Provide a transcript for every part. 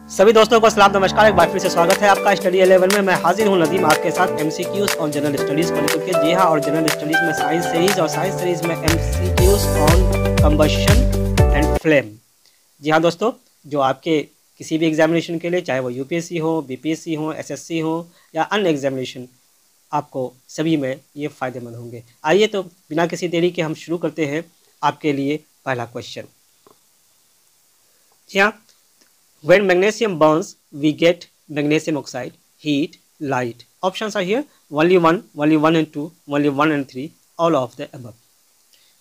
सभी दोस्तों को सलाम नमस्कार। एक बार फिर से स्वागत है आपका स्टडी 11 में। मैं हाजिर हूं नदीम आपके साथ एमसीक्यूज और जनरल स्टडीज को लेकर के। जी हाँ, और जनरल स्टडीज में साइंस सीरीज और साइंस सीरीज में MCQs on combustion and flame. जी हाँ दोस्तों, जो आपके किसी भी एग्जामिनेशन के लिए, चाहे वो यूपीएससी हो, बीपीएससी हो, एसएससी हो या अन्य एग्जामिनेशन, आपको सभी में ये फ़ायदेमंद होंगे। आइए तो बिना किसी देरी के हम शुरू करते हैं आपके लिए पहला क्वेश्चन। जी हाँ, when magnesium burns, we get magnesium oxide, heat, light. Options are here: only one and two, only one and three, all of the above.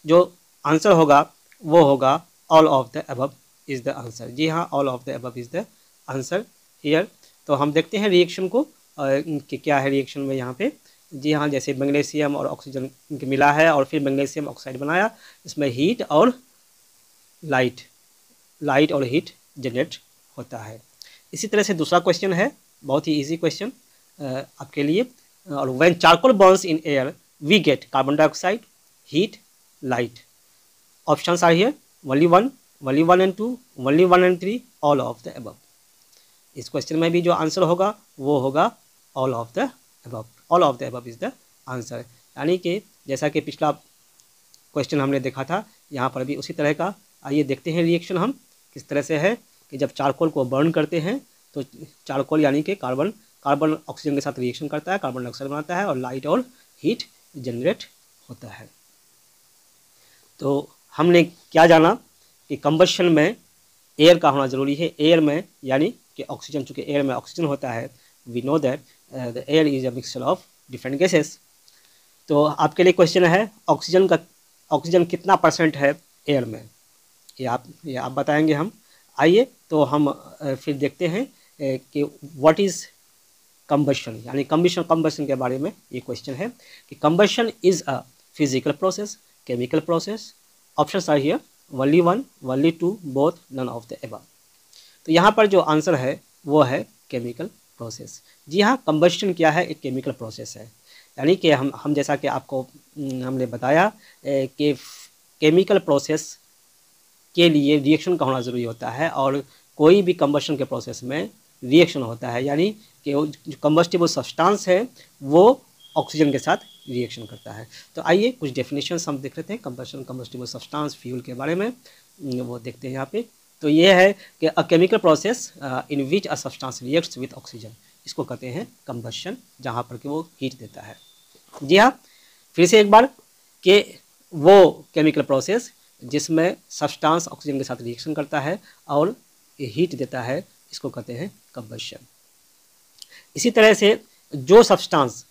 जो आंसर होगा वो होगा all of the above is the answer. जी हाँ, all of the above is the answer here. तो हम देखते हैं reaction को कि क्या है रिएक्शन में यहाँ पे। जी हाँ, जैसे मैग्नीशियम और ऑक्सीजन मिला है और फिर मैग्नीशियम ऑक्साइड बनाया, इसमें हीट और लाइट और हीट जनरेट होता है। इसी तरह से दूसरा क्वेश्चन है, बहुत ही इजी क्वेश्चन आपके लिए। और when charcoal burns in air we get carbon dioxide, heat, light. Options are here: only one and two, only one and three, all of the above. इस क्वेश्चन में भी जो आंसर होगा वो होगा all of the above. All of the above is the answer. यानी कि जैसा कि पिछला क्वेश्चन हमने देखा था, यहाँ पर भी उसी तरह का। आइए देखते हैं रिएक्शन हम किस तरह से है कि जब चारकोल को बर्न करते हैं तो चारकोल यानी कि कार्बन ऑक्सीजन के साथ रिएक्शन करता है, कार्बन डाइऑक्साइड बनाता है और लाइट और हीट जनरेट होता है। तो हमने क्या जाना कि कंबशन में एयर का होना ज़रूरी है। एयर में यानी कि ऑक्सीजन, चूँकि एयर में ऑक्सीजन होता है, we know that the air is a mixture of different gases. तो आपके लिए क्वेश्चन है, ऑक्सीजन कितना परसेंट है एयर में, ये आप बताएंगे हम। आइए तो हम फिर देखते हैं कि व्हाट इज़ कंबशन, यानी कंबशन के बारे में ये क्वेश्चन है कि combustion is a physical process, chemical process. Options are here: only one, only two, both, none of the above. तो यहाँ पर जो आंसर है वो है केमिकल प्रोसेस। जी हाँ, कंबशन क्या है? एक केमिकल प्रोसेस है। यानी कि हम जैसा कि आपको हमने बताया कि केमिकल प्रोसेस के लिए रिएक्शन का होना ज़रूरी होता है और कोई भी कंबशन के प्रोसेस में रिएक्शन होता है, यानी कि जो कंबस्टिबल सब्सटेंस है वो ऑक्सीजन के साथ रिएक्शन करता है। तो आइए कुछ डेफिनेशंस हम देख लेते हैं कंबस्टिबल सब्सटेंस फ्यूल के बारे में, वो देखते हैं यहाँ पे। तो ये है कि a chemical process in which a substance reacts with oxygen, इसको कहते हैं कंबशन, जहाँ पर कि वो हीट देता है। जी हाँ, फिर से एक बार कि वो केमिकल प्रोसेस जिसमें सब्सटेंस ऑक्सीजन के साथ रिएक्शन करता है और हीट देता है, इसको कहते हैं कंबशन। इसी तरह से जो सब्सटेंस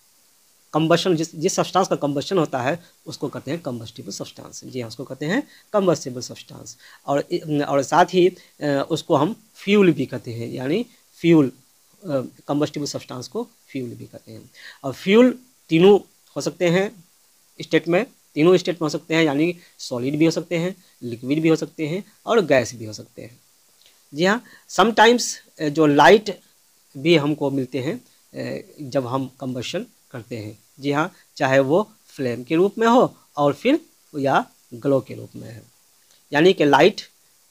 कंबशन, जिस सब्सटेंस का कंबशन होता है उसको कहते हैं कंबस्टिबल सब्सटेंस। जी हाँ, उसको कहते हैं कंबस्टिबल सब्सटेंस। और साथ ही उसको हम फ्यूल भी कहते हैं, यानी फ्यूल, कंबस्टिबल सब्सटेंस को फ्यूल भी कहते हैं। और फ्यूल तीनों हो सकते हैं स्टेट में, तीनों स्टेट में हो सकते हैं, यानी सॉलिड भी हो सकते हैं, लिक्विड भी हो सकते हैं और गैस भी हो सकते हैं। जी हाँ, समटाइम्स जो लाइट भी हमको मिलते हैं जब हम कंबशन करते हैं। जी हाँ, चाहे वो फ्लेम के रूप में हो और फिर या ग्लो के रूप में है, यानी कि लाइट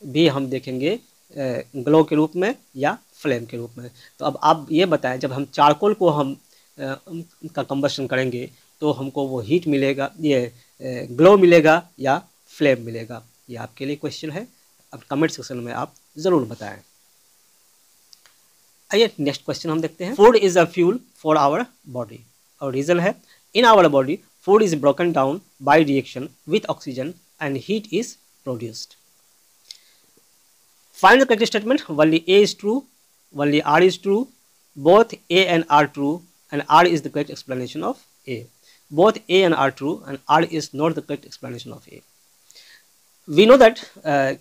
भी हम देखेंगे ग्लो के रूप में या फ्लेम के रूप में। तो अब आप ये बताएं, जब हम चारकोल को हम का कंबशन करेंगे तो हमको वो हीट मिलेगा, ये ग्लो मिलेगा या फ्लेम मिलेगा? ये आपके लिए क्वेश्चन है, अब कमेंट सेक्शन में आप ज़रूर बताएं। आइए नेक्स्ट क्वेश्चन हम देखते हैं। Food is a fuel for our body, और रीज़न है in our body food is broken down by reaction with oxygen and heat is produced. Find the correct statement. only A is true, only R is true, both A and R true, and R is the correct explanation of A. Both A and R true and R is not the correct explanation of A. We know that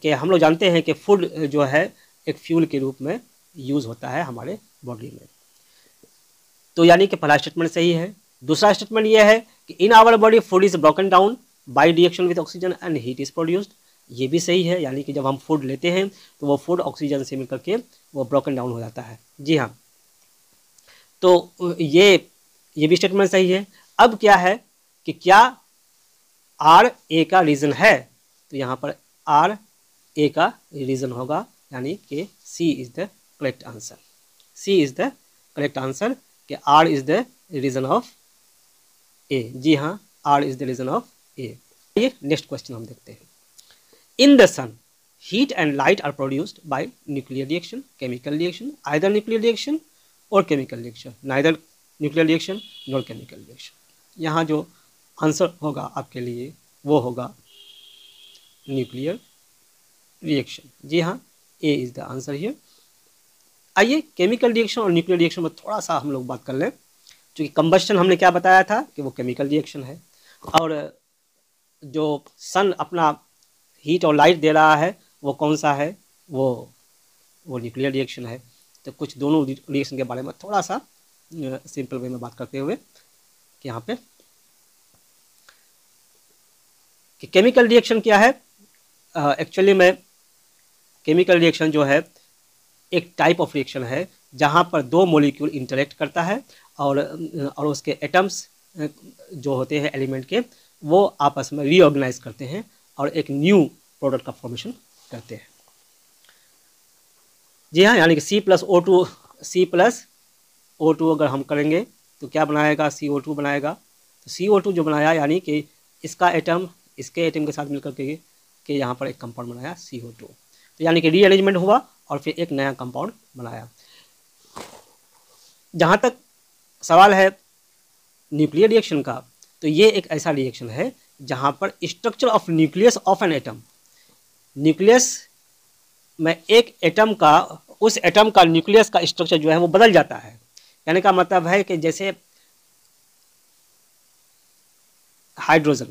कि हम लोग जानते हैं कि food जो है एक fuel के रूप में यूज़ होता है हमारे बॉडी में। तो यानी कि पहला स्टेटमेंट सही है। दूसरा स्टेटमेंट ये है कि in our body food is broken down by reaction with oxygen and heat is produced, ये भी सही है, यानी कि जब हम फूड लेते हैं तो वो फूड ऑक्सीजन से मिलकर के वो ब्रोकन डाउन हो जाता है। जी हाँ, तो ये भी स्टेटमेंट सही है। अब क्या है कि क्या आर ए का रीज़न है? तो यहाँ पर आर ए का रीज़न होगा, यानी कि C is the correct answer, C is the correct answer कि R is the reason of A. जी हाँ, R is the reason of A. ये नेक्स्ट क्वेश्चन हम देखते हैं। In the sun heat and light are produced by nuclear reaction, chemical reaction, either nuclear reaction or chemical reaction, neither nuclear reaction nor chemical reaction। यहाँ जो answer होगा आपके लिए वो होगा न्यूक्लियर रिएक्शन। जी हाँ, A is the answer here. आइए केमिकल रिएक्शन और न्यूक्लियर रिएक्शन में थोड़ा सा हम लोग बात कर लें। क्योंकि कंबस्शन हमने क्या बताया था कि वो केमिकल रिएक्शन है, और जो सन अपना हीट और लाइट दे रहा है वो कौन सा है, वो न्यूक्लियर रिएक्शन है। तो कुछ दोनों रिएक्शन के बारे में थोड़ा सा सिंपल वे में बात करते हुए कि यहाँ पे कि केमिकल रिएक्शन क्या है। एक्चुअली में केमिकल रिएक्शन जो है एक टाइप ऑफ रिएक्शन है जहाँ पर दो मॉलिक्यूल इंटरेक्ट करता है और उसके एटम्स जो होते हैं एलिमेंट के वो आपस में रीऑर्गेनाइज करते हैं और एक न्यू प्रोडक्ट का फॉर्मेशन करते हैं। जी हाँ, यानी कि C प्लस O2 अगर हम करेंगे तो क्या बनाएगा, CO2 बनाएगा। तो CO2 जो बनाया यानी कि इसका एटम इसके एटम के साथ मिलकर के यहाँ पर एक कंपाउंड बनाया CO2। तो यानी कि रीअरेंजमेंट हुआ और फिर एक नया कंपाउंड बनाया। जहाँ तक सवाल है न्यूक्लियर रिएक्शन का, तो ये एक ऐसा रिएक्शन है जहाँ पर structure of nucleus of an atom, nucleus में एक एटम का, उस एटम का न्यूक्लियस का स्ट्रक्चर जो है वो बदल जाता है। यानी का मतलब है कि जैसे हाइड्रोजन,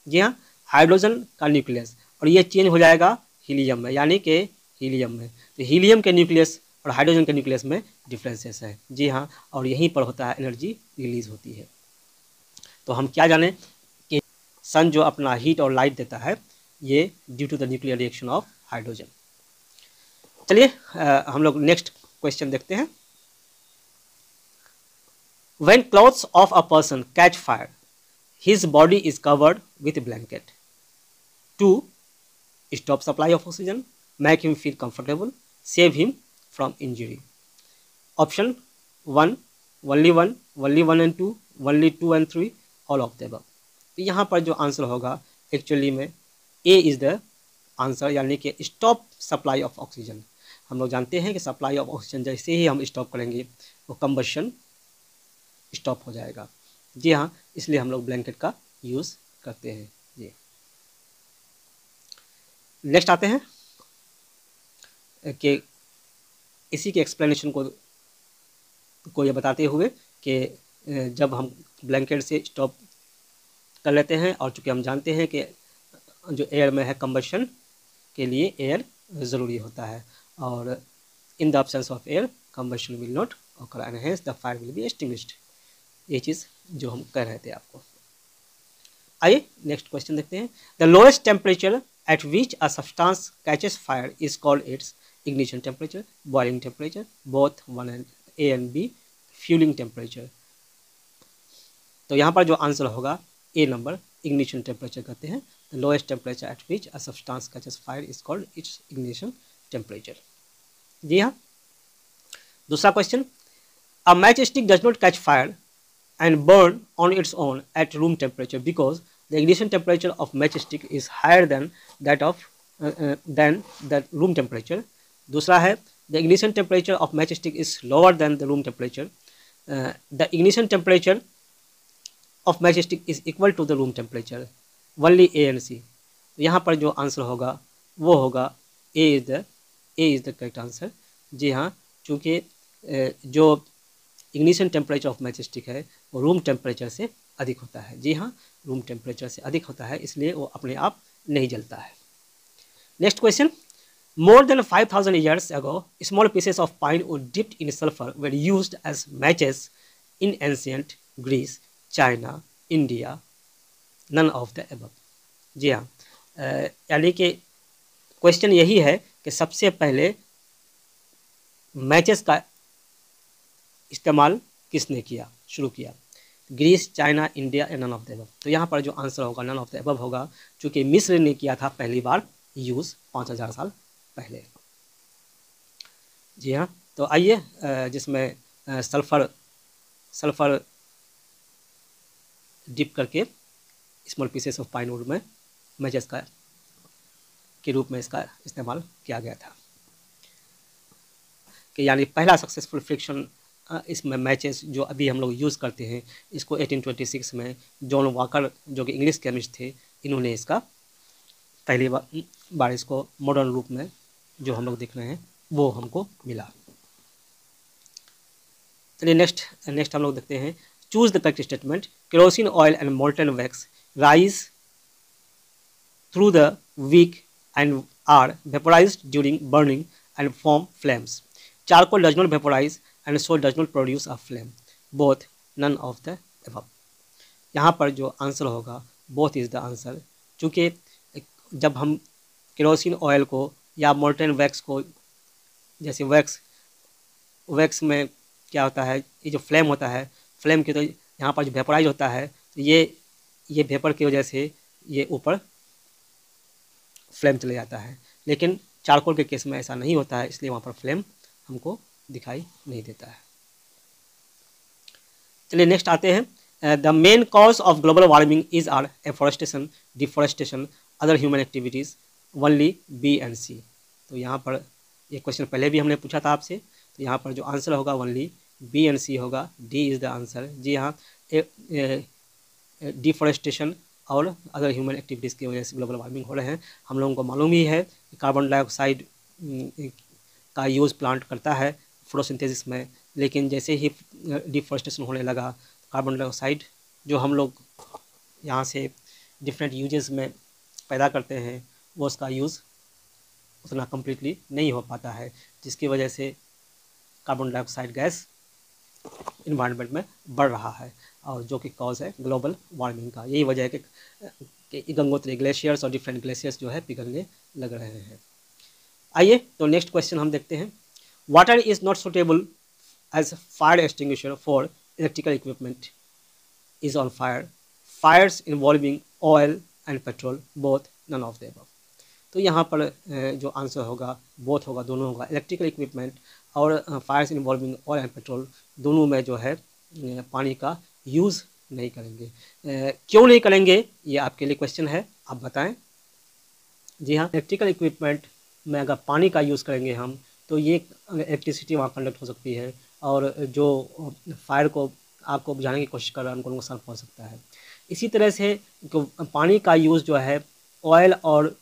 जी हाँ, हाइड्रोजन का न्यूक्लियस और ये चेंज हो जाएगा हीलियम में, यानी कि हीलियम में। तो हीलियम के न्यूक्लियस और हाइड्रोजन के न्यूक्लियस में डिफरेंसेस है। जी हाँ, और यहीं पर होता है एनर्जी रिलीज होती है। तो हम क्या जाने कि सन जो अपना हीट और लाइट देता है ये due to the nuclear reaction of hydrogen. चलिए हम लोग नेक्स्ट क्वेश्चन देखते हैं। When clothes of a person catch fire, his body is covered with a blanket to stop supply of oxygen, make him feel comfortable, save him from injury. Option 1, only 1 and 2, only 2 and 3, all of the above। तो यहाँ पर जो answer होगा actually में ए is the answer, यानी कि stop supply of oxygen. हम लोग जानते हैं कि सप्लाई ऑफ ऑक्सीजन जैसे ही हम स्टॉप करेंगे वो कंबशन स्टॉप हो जाएगा। जी हाँ, इसलिए हम लोग ब्लैंकेट का यूज़ करते हैं। जी नेक्स्ट आते हैं कि इसी के एक्सप्लेनेशन को ये बताते हुए कि जब हम ब्लैंकेट से स्टॉप कर लेते हैं, और चूँकि हम जानते हैं कि जो एयर में है कंबशन के लिए एयर ज़रूरी होता है, और in the absence of air combustion will not occur and hence the fire will be extinguished. ये चीज़ जो हम कह रहे थे आपको। आइए नेक्स्ट क्वेश्चन देखते हैं। The lowest temperature at which a substance catches fire is called its ignition temperature, boiling temperature, both one and A and B, fuelling temperature. तो यहाँ पर जो आंसर होगा ए नंबर, इग्निशन टेम्परेचर कहते हैं। The lowest temperature at which a substance catches fire is called its ignition temperature. जी हाँ, दूसरा question. A match stick does not catch fire and burn on its own at room temperature because the ignition temperature of matchstick is higher than that of than the room temperature. दूसरा है the ignition temperature of matchstick is lower than the room temperature. The ignition temperature of matchstick is equal to the room temperature. Only A and C. यहाँ पर जो answer होगा वो होगा A is the correct answer। जी हाँ, चूँकि जो ignition temperature of matchstick है वो रूम टेम्परेचर से अधिक होता है। जी हाँ, रूम टेम्परेचर से अधिक होता है, इसलिए वो अपने आप नहीं जलता है। Next question. More than 5000 years ago small pieces of pine wood dipped in sulphur were used as matches in ancient Greece, China, India, none of the above. जी हाँ, यानी कि क्वेश्चन यही है कि सबसे पहले मैचेस का इस्तेमाल किसने किया, शुरू किया, ग्रीस, चाइना, इंडिया या नन ऑफ द अबव। तो यहाँ पर जो आंसर होगा नन ऑफ द अबव होगा, चूँकि मिस्र ने किया था पहली बार यूज़ 5000 साल पहले। जी हाँ, तो आइए जिसमें सल्फर डिप करके small pieces of pine would में मैचेस का के रूप में इसका इस्तेमाल किया गया था, कि यानी पहला सक्सेसफुल फ्रिक्शन इसमें मैचेस जो अभी हम लोग यूज़ करते हैं, इसको 1826 में जॉन वॉकर जो कि इंग्लिश केमिस्ट थे, इन्होंने इसका पहली बार इसको मॉडर्न रूप में जो हम लोग देख रहे हैं वो हमको मिला। चलिए नेक्स्ट हम लोग देखते हैं, choose the correct statement. Kerosene oil and molten wax rise through the wick and are vaporized during burning and form flames. Charcoal does not vaporize and so does not produce a flame. Both, none of the above. यहाँ पर जो answer होगा both is the answer, चूँकि जब हम kerosene oil को या molten wax को, जैसे वैक्स में क्या होता है, ये जो फ्लेम होता है, फ्लेम के तो यहाँ पर जो वेपोराइज होता है, तो ये वेपर की वजह से ये ऊपर फ्लेम चले जाता है, लेकिन चारकोल के केस में ऐसा नहीं होता है, इसलिए वहाँ पर फ्लेम हमको दिखाई नहीं देता है। चलिए नेक्स्ट आते हैं, the main cause of global warming is are afforestation, deforestation, other human activities, only B and C. तो यहाँ पर ये क्वेश्चन पहले भी हमने पूछा था आपसे, तो यहाँ पर जो आंसर होगा ओनली बी एंड सी होगा, डी इज़ द आंसर। जी हाँ, डिफोरेस्टेशन और अदर ह्यूमन एक्टिविटीज़ की वजह से ग्लोबल वार्मिंग हो रहे हैं। हम लोगों को मालूम ही है कि कार्बन डाइऑक्साइड का यूज़ प्लांट करता है फोटोसिंथेसिस में, लेकिन जैसे ही डिफॉरेस्टेशन होने लगा, कार्बन डाइऑक्साइड जो हम लोग यहाँ से डिफरेंट यूजेस में पैदा करते हैं, वो उसका यूज़ उतना कम्प्लीटली नहीं हो पाता है, जिसकी वजह से कार्बन डाइऑक्साइड गैस इन्वायरमेंट में बढ़ रहा है, और जो कि कॉज है ग्लोबल वार्मिंग का। यही वजह है कि गंगोत्री ग्लेशियर्स और डिफरेंट ग्लेशियर्स जो है पिघलने लग रहे हैं। आइए तो नेक्स्ट क्वेश्चन हम देखते हैं, water is not suitable as fire extinguisher for electrical equipment is on fire, fires involving oil and petrol, both, none of the above. तो यहाँ पर जो आंसर होगा बोथ होगा, दोनों होगा, इलेक्ट्रिकल इक्विपमेंट और fires involving oil and petrol दोनों में जो है पानी का यूज़ नहीं करेंगे। क्यों नहीं करेंगे, ये आपके लिए क्वेश्चन है, आप बताएं। जी हाँ, इलेक्ट्रिकल इक्विपमेंट में अगर पानी का यूज़ करेंगे हम, तो ये इलेक्ट्रिसिटी वहाँ कंडक्ट हो सकती है, और जो फायर को आग को बुझाने की कोशिश कर रहा है उनको नुकसान पहुँच सकता है। इसी तरह से पानी का यूज़ जो है ऑयल और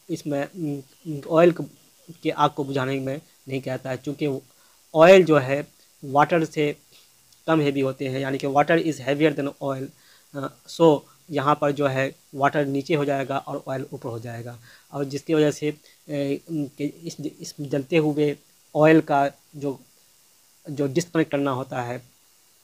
इसमें ऑयल के आग को बुझाने में नहीं कहता है, क्योंकि ऑयल जो है वाटर से कम हेवी होते हैं, यानी कि water is heavier than oil, so यहाँ पर जो है वाटर नीचे हो जाएगा और ऑयल ऊपर हो जाएगा, और जिसकी वजह से इस जलते हुए ऑयल का जो डिस्कनेक्ट करना होता है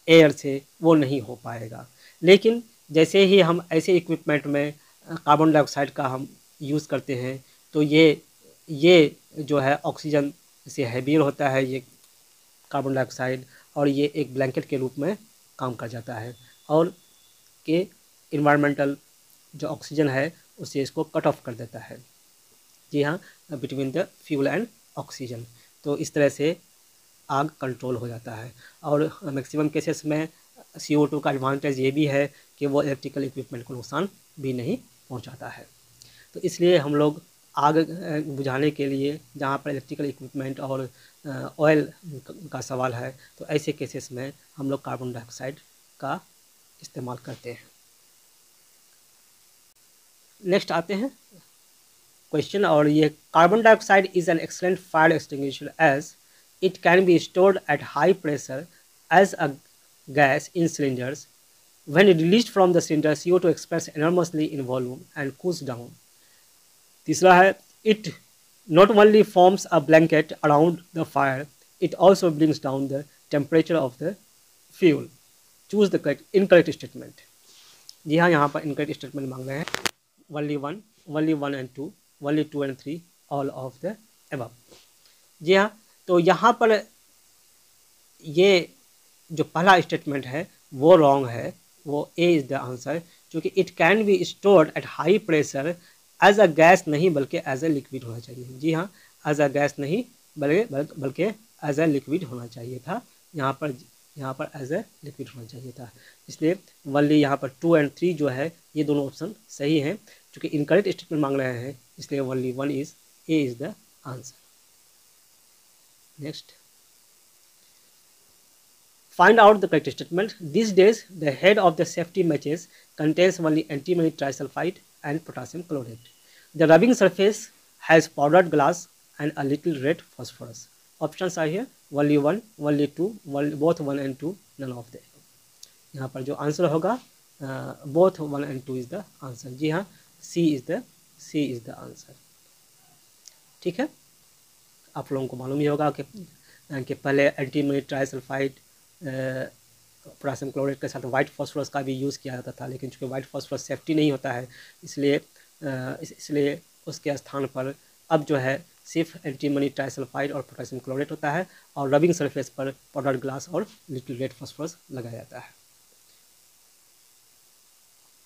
एयर से, वो नहीं हो पाएगा। लेकिन जैसे ही हम ऐसे इक्विपमेंट में कार्बन डाइऑक्साइड का हम यूज़ करते हैं, तो ये जो है ऑक्सीजन से हैवियर होता है ये कार्बन डाइऑक्साइड, और ये एक ब्लैंकेट के रूप में काम कर जाता है, और के इन्वायरमेंटल जो ऑक्सीजन है उससे इसको कट ऑफ कर देता है। जी हाँ, between the fuel and oxygen. तो इस तरह से आग कंट्रोल हो जाता है, और मैक्सिमम केसेस में CO2 का एडवांटेज ये भी है कि वो इलेक्ट्रिकल इक्विपमेंट को नुकसान भी नहीं पहुंचाता है। तो इसलिए हम लोग आग बुझाने के लिए, जहाँ पर इलेक्ट्रिकल इक्विपमेंट और ऑयल का सवाल है, तो ऐसे केसेस में हम लोग कार्बन डाइऑक्साइड का इस्तेमाल करते हैं। नेक्स्ट आते हैं क्वेश्चन, और ये carbon dioxide is an excellent fire extinguisher as it can be stored at high pressure as a gas in cylinders. When released from the cylinder, CO2 expands enormously in volume and cools down. तीसरा है, it not only forms a blanket around the fire, it also brings down the temperature of the fuel. Choose the incorrect statement. जी हाँ, यहाँ पर incorrect statement मांग रहे हैं, only one and two, only 2 and 3, all of the above. जी हाँ, तो यहाँ पर ये जो पहला स्टेटमेंट है वो रॉन्ग है, वो ए इज़ द आंसर, क्योंकि it can be stored at high pressure as a gas नहीं बल्कि एज अ लिक्विड होना चाहिए। जी हाँ, एज अ गैस नहीं बल्कि एज ए लिक्विड होना चाहिए था, यहाँ पर एज ए लिक्विड होना चाहिए था। इसलिए ओनली यहाँ पर 2 और 3 जो है ये दोनों ऑप्शन सही हैं। चूँकि इनकरेक्ट स्टेटमेंट मांग रहे हैं इसलिए only 1 is a is the answer. Next, find out the correct statement. These days the head of the safety matches contains only antimony trisulfide and potassium chlorate. The rubbing surface has powdered glass and a little red phosphorus. Options are here, only 1, only 2, both 1 and 2, none of them. यहाँ पर जो answer होगा both 1 and 2 is the answer. जी हाँ, C is the answer. ठीक है, आप लोगों को मालूम ही होगा कि पहले एंटीमनी ट्राइसल्फाइड पोटेशियम क्लोराइड के साथ वाइट फॉस्फोरस का भी यूज़ किया जाता था, लेकिन चूँकि वाइट फॉस्फोरस सेफ्टी नहीं होता है इसलिए उसके स्थान पर अब जो है सिर्फ एंटीमनी ट्राइसल्फाइड और पोटेशियम क्लोराइड होता है और रबिंग सरफेस पर पाउडर्ड ग्लास और लिटिल रेड फॉस्फोरस लगाया जाता है।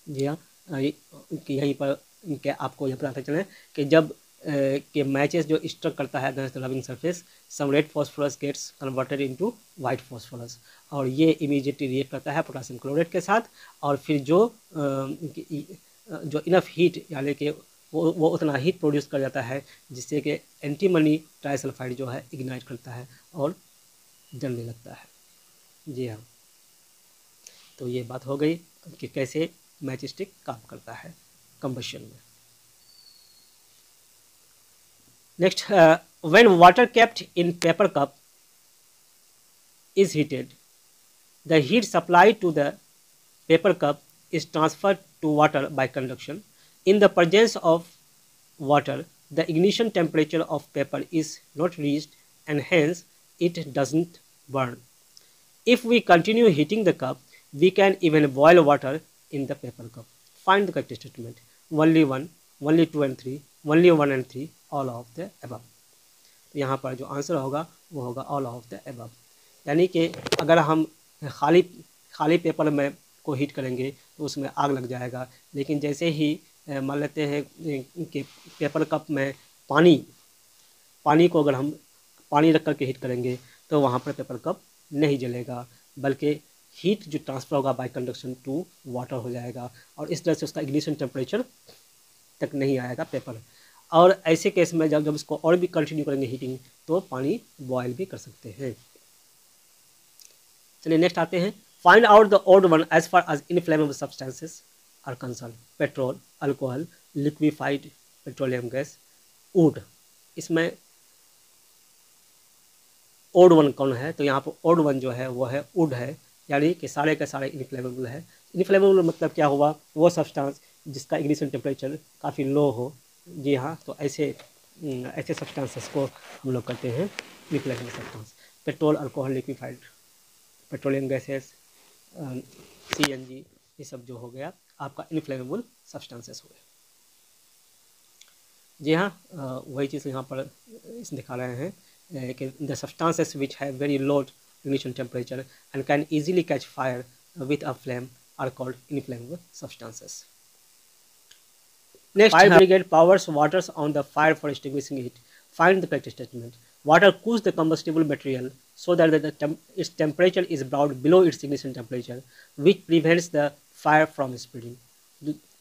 जी हाँ, यहीं पर आपको यह पता चले कि जब के मैचेस जो स्ट्रक करता है against the rubbing surface, some red phosphorus gets converted into white phosphorus और ये इमीडिएटली रिएक्ट करता है पोटेशियम क्लोराइड के साथ और फिर जो इनफ हीट यानी कि वो उतना हीट प्रोड्यूस कर जाता है जिससे कि एंटीमनी ट्राइसल्फाइड जो है इग्नाइट करता है और जलने लगता है। जी हाँ, तो ये बात हो गई कि कैसे मैच स्टिक काम करता है कंबशन में। Next, when water kept in paper cup is heated, the heat supplied to the paper cup is transferred to water by conduction. In the presence of water, the ignition temperature of paper is not reached and hence it doesn't burn. If we continue heating the cup, we can even boil water in the paper cup. Find the correct statement. Only 1, only 2 and 3, only 1 and 3, all of the above. तो यहाँ पर जो answer होगा वो होगा all of the above। यानी कि अगर हम खाली पेपर में को हीट करेंगे तो उसमें आग लग जाएगा, लेकिन जैसे ही मान लेते हैं कि पेपर कप में पानी को अगर हम पानी रख करके हीट करेंगे तो वहाँ पर पेपर कप नहीं जलेगा, बल्कि हीट जो ट्रांसफ़र होगा बाय कंडक्शन टू वाटर हो जाएगा और इस तरह से उसका इग्निशन टेम्परेचर तक नहीं आएगा पेपर। और ऐसे केस में जब इसको और भी कंटिन्यू करेंगे हीटिंग तो पानी बॉयल भी कर सकते हैं। चलिए नेक्स्ट आते हैं, find out the odd one as far as inflammable substances are concern. Petrol, alcohol, liquefied petroleum gas, wood. इसमें ऑड वन कौन है? तो यहाँ पर ऑड वन जो है वो है वुड है, यानी कि सारे के सारे इनफ्लेमेबल है। इनफ्लेमेबल मतलब क्या हुआ? वो सब्सटेंस जिसका इग्निशन टेम्परेचर काफ़ी लो हो। जी हाँ, तो ऐसे सब्सटेंसेस को हम लोग कहते हैं inflammable substance. Petrol, alcohol, liquefied petroleum gases, CNG, ये सब जो हो गया आपका इनफ्लेमेबल सब्सटेंसेस हुए। जी हाँ, वही चीज़ यहाँ पर इस दिखा रहे हैं कि the substances which have very low ignition temperature and can easily catch fire with a flame are called inflammable substances. Next, fire brigade powers water on the fire for extinguishing it. Find the correct statement. Water cools the combustible material so that its temperature is brought below its ignition temperature, which prevents the fire from spreading.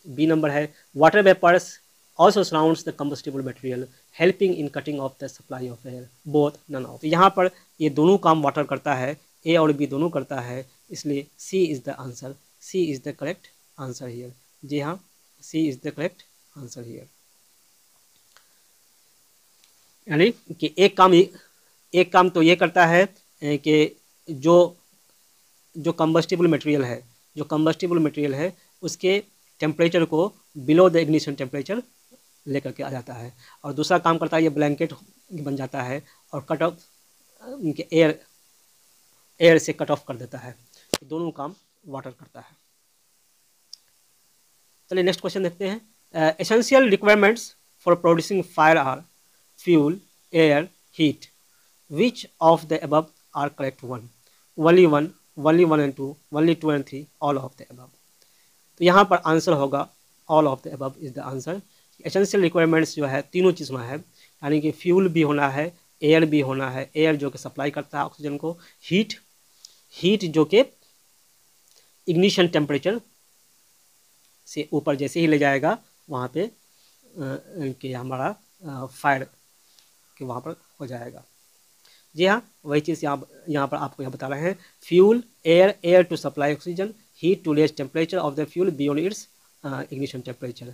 B number है, water vapors also surrounds the combustible material, helping in cutting off the supply of air. Both, none of. तो यहाँ पर ये दोनों काम water करता है, A और B दोनों करता है, इसलिए C is the answer. C is the correct answer here. जी हाँ, C is the correct answer here. यानी कि एक काम तो ये करता है कि जो कंबस्टिबल मटेरियल है उसके टेम्परेचर को बिलो द इग्निशन टेम्परेचर लेकर के आ जाता है, और दूसरा काम करता है ये ब्लैंकेट बन जाता है और कट ऑफ उनके एयर से कट ऑफ कर देता है। दोनों काम वाटर करता है। चलिए नेक्स्ट क्वेश्चन देखते हैं। Essential requirements for producing fire are fuel, air, heat. Which of the above are correct? only 1, only 1 and 2, only 2 and 3, all of the above. तो यहाँ पर आंसर होगा all of the above is the answer. Essential requirements जो है तीनों चीज़ होना है, यानी कि फ्यूल भी होना है, एयर भी होना है, एयर जो कि सप्लाई करता है ऑक्सीजन को, हीट जो कि इग्निशन टेम्परेचर से ऊपर जैसे ही ले जाएगा वहाँ पे कि हमारा फायर कि वहाँ पर हो जाएगा। जी हाँ, वही चीज़ यहाँ पर आपको बता रहे हैं। Fuel, air to supply oxygen, heat to raise temperature of the fuel beyond its ignition temperature.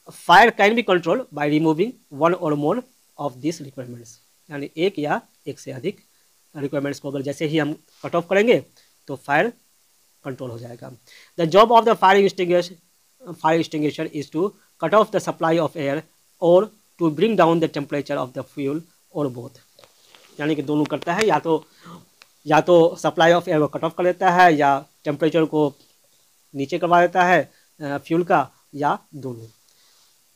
Fire can be control by removing one or more of this requirements, यानी एक या एक से अधिक रिक्वायरमेंट्स को अगर जैसे ही हम कट ऑफ करेंगे तो फायर कंट्रोल हो जाएगा। The job of the fire extinguisher is to cut off the supply of air और to bring down the temperature of the fuel और बोथ, यानी कि दोनों करता है, या तो सप्लाई ऑफ एयर को कट ऑफ कर देता है या टेम्परेचर को नीचे करवा देता है फ्यूल का, या दोनों।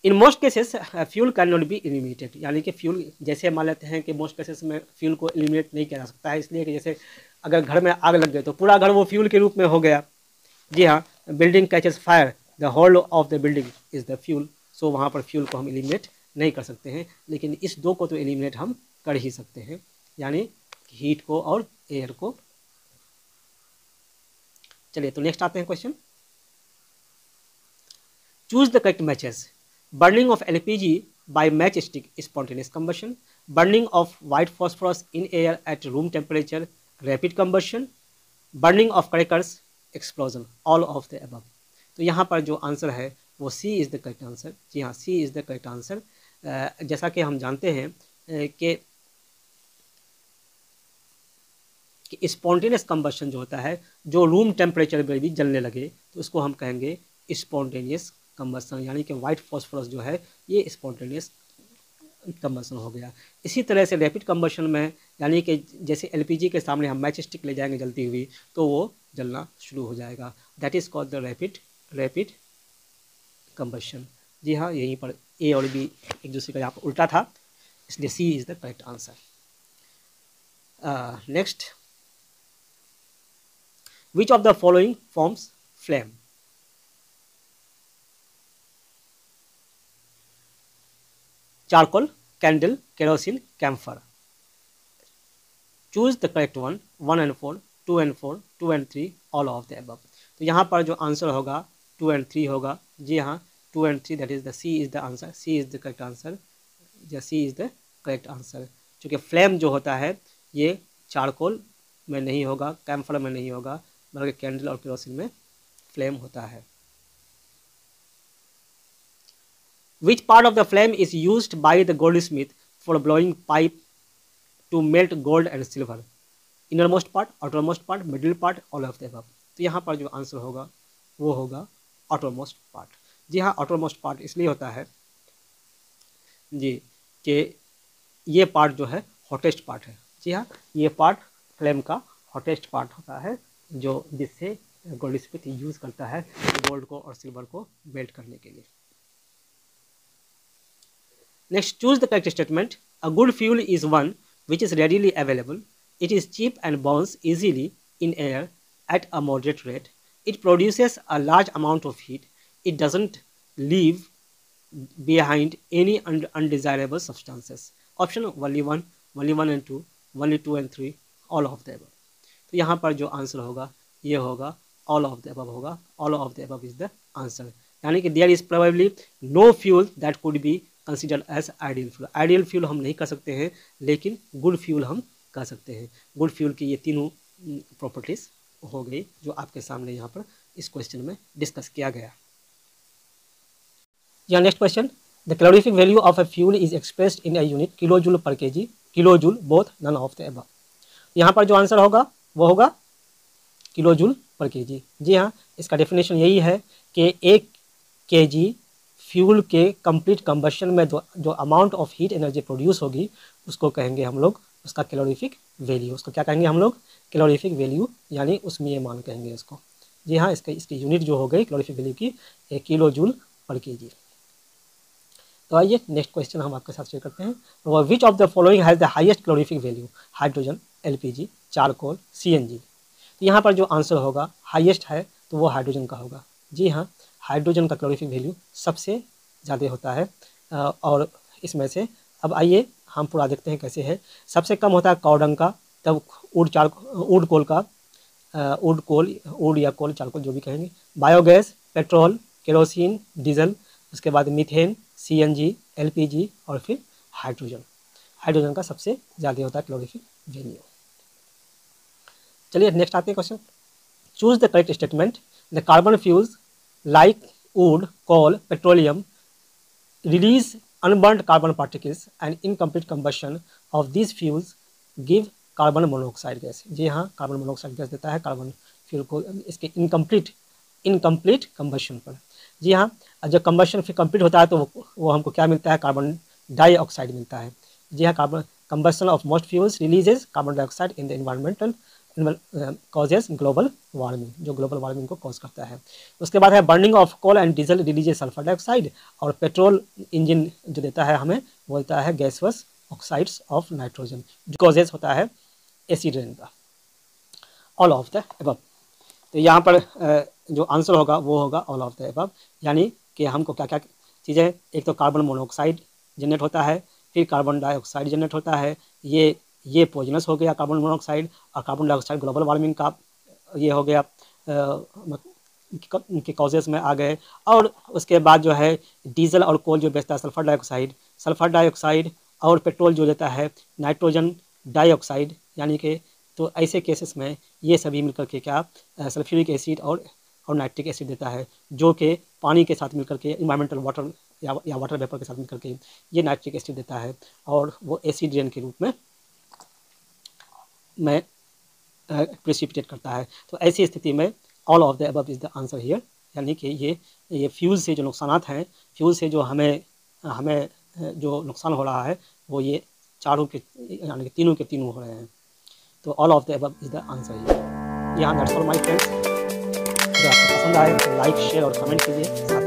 In most cases fuel can not be eliminated, यानी कि फ्यूल जैसे मान लेते हैं कि मोस्ट केसेस में फ्यूल को एलिमिनेट नहीं किया जा सकता है, इसलिए कि जैसे अगर घर में आग लग गई तो पूरा घर वो फ्यूल के रूप में हो गया। जी हाँ, building catches fire, the whole of the building is the fuel, so वहाँ पर फ्यूल को हम एलिमिनेट नहीं कर सकते हैं, लेकिन इस दो को तो एलिमिनेट हम कर ही सकते हैं, यानी हीट को और एयर को। चलिए तो नेक्स्ट आते हैं question. Choose the correct matches. Burning of LPG by matchstick is spontaneous combustion. Burning of white phosphorus in air at room temperature, rapid combustion. Burning of crackers, explosion. All of the above. तो यहाँ पर जो answer है वो सी is the correct answer. जी हाँ, सी is the correct answer. जैसा कि हम जानते हैं कि स्पॉन्टेनियस कंबशन जो होता है, जो रूम टेम्परेचर पर भी जलने लगे तो उसको हम कहेंगे स्पॉन्टेनियस कंबशन, यानी कि वाइट फॉस्फोरस जो है ये स्पॉन्टेनियस कंबशन हो गया। इसी तरह से रैपिड कंबशन में, यानी कि जैसे एलपीजी के सामने हम मैच स्टिक ले जाएंगे जलती हुई तो वो जलना शुरू हो जाएगा, that is called the rapid combustion. जी हाँ, यहीं पर ए और बी एक दूसरे का यहाँ पर उल्टा था, इसलिए C is the correct answer. Next, which of the following forms flame? Charcoal, candle, kerosene, camphor. Choose the correct one, 1 and 4, 2 and 4, 2 and 3, all of the above. तो यहाँ पर जो आंसर होगा 2 and 3 होगा। जी हाँ, 2 and 3, that is the C is the answer, C is the correct answer, या C is the correct answer. चूँकि flame जो होता है ये चारकोल में नहीं होगा, कैम्फर में नहीं होगा, बल्कि कैंडल और केरोसिन में फ्लेम होता है। Which part of the flame is used by the goldsmith for blowing pipe to melt gold and silver? Innermost part, outermost part, middle part, all of the above. तो यहाँ पर जो answer होगा वो होगा outermost part। जी हाँ, outermost part इसलिए होता है जी कि ये पार्ट जो है हॉटेस्ट पार्ट है। जी हाँ, ये पार्ट फ्लेम का हॉटेस्ट पार्ट होता है, जो जिससे गोल्डस्मिथ यूज़ करता है गोल्ड को और सिल्वर को मेल्ट करने के लिए। Next, choose the correct statement. A good fuel is one which is readily available. It is cheap and burns easily in air at a moderate rate. It produces a large amount of heat. It doesn't leave behind any undesirable substances. Option only one and two, only 2 and 3, all of the above. तो यहाँ पर जो answer होगा ये होगा all of the above होगा, all of the above is the answer। यानी कि there is probably no fuel that could be consider as ideal fuel. Ideal fuel हम नहीं कर सकते हैं, लेकिन गुड फ्यूल हम कर सकते हैं। गुड फ्यूल की ये तीनों प्रॉपर्टीज हो गई जो आपके सामने यहाँ पर इस क्वेश्चन में डिस्कस किया गया। या next question, the calorific value of a fuel is expressed in a unit kilojoule per kg, kilojoule, both, none of the above. यहाँ पर जो आंसर होगा वो होगा किलोजूल पर केजी। जी हाँ, इसका डेफिनेशन यही है कि 1 kg फ्यूल के कंप्लीट कंबशन में जो amount of heat energy produce होगी उसको कहेंगे हम लोग उसका कैलोरीफिक वैल्यू। उसको क्या कहेंगे हम लोग? कैलोरीफिक वैल्यू, यानी उसमें ये मान कहेंगे इसको। जी हाँ, इसकी यूनिट जो हो गई कैलोरीफिक वैल्यू की 1 किलो जूल पर केजी। तो आइए नेक्स्ट क्वेश्चन हम आपके साथ शेयर करते हैं। विच of the following has the highest calorific value? Hydrogen, LPG, charcoal, CNG. तो यहाँ पर जो आंसर होगा हाईएस्ट है तो वो हाइड्रोजन का होगा। जी हाँ, हाइड्रोजन का कैलोरीफिक वैल्यू सबसे ज़्यादा होता है। और इसमें से अब आइए हम पूरा देखते हैं कैसे है। सबसे कम होता है कावडंग का, तब वुड कोल का, वुड या कोल, चारकोल जो भी कहेंगे, बायोगैस, पेट्रोल, केरोसिन, डीजल, उसके बाद मीथेन, सीएनजी, एलपीजी और फिर हाइड्रोजन। हाइड्रोजन का सबसे ज़्यादा होता है क्लोरोफिल वैल्यू। चलिए नेक्स्ट आते हैं question. Choose the correct statement. The carbon fuels like wood, coal, petroleum release unburnt carbon particles and incomplete combustion of these fuels give carbon monoxide gas. जी हाँ, कार्बन मोनोऑक्साइड गैस देता है carbon fuel को इसके incomplete combustion पर। जी हाँ, जब combustion फिर कंप्लीट होता है तो वो हमको क्या मिलता है, कार्बन डाइऑक्साइड मिलता है। जी हाँ, carbon combustion of most fuels releases carbon dioxide in the environmental causes global warming, जो ग्लोबल वार्मिंग को कॉज करता है। उसके बाद है burning of coal and diesel releases sulphur dioxide, और पेट्रोल इंजन जो देता है हमें वो देता है गैसवस ऑक्साइड्स ऑफ नाइट्रोजन, जो कॉजेज होता है एसिड रेन का। All of the above. तो यहाँ पर जो आंसर होगा वो होगा ऑल ऑफ द अबव, यानी कि हमको क्या क्या चीज़ें, एक तो कार्बन मोनोऑक्साइड जनरेट होता है, फिर कार्बन डाइऑक्साइड जनरेट होता है, ये पॉइजनस हो गया कार्बन मोनोऑक्साइड, और कार्बन डाइऑक्साइड ग्लोबल वार्मिंग का ये हो गया के कॉजेज में आ गए। और उसके बाद जो है डीजल और कोल जो बेचता है सल्फर डाइऑक्साइड और पेट्रोल जो देता है नाइट्रोजन डाइऑक्साइड, यानी कि तो ऐसे केसेस में ये सभी मिलकर के क्या सल्फ्यूरिक एसिड और नाइट्रिक एसिड देता है, जो कि पानी के साथ मिलकर के इन्वायरमेंटल वाटर या वाटर वेपर के साथ मिलकर के ये नाइट्रिक एसिड देता है, और वो एसिड रेन के रूप में प्रेसिपिटेट करता है। तो ऐसी स्थिति में all of the above is the answer here, यानी कि ये फ्यूल से जो नुकसानात हैं, फ्यूल से जो हमें जो नुकसान हो रहा है वो ये चारों के यानी कि तीनों के तीनों हो रहे हैं। तो all of the above is the answer here. यहाँ दैट्स ऑल माय फ्रेंड्स। अगर आपको पसंद आए तो लाइक, शेयर और कमेंट कीजिए।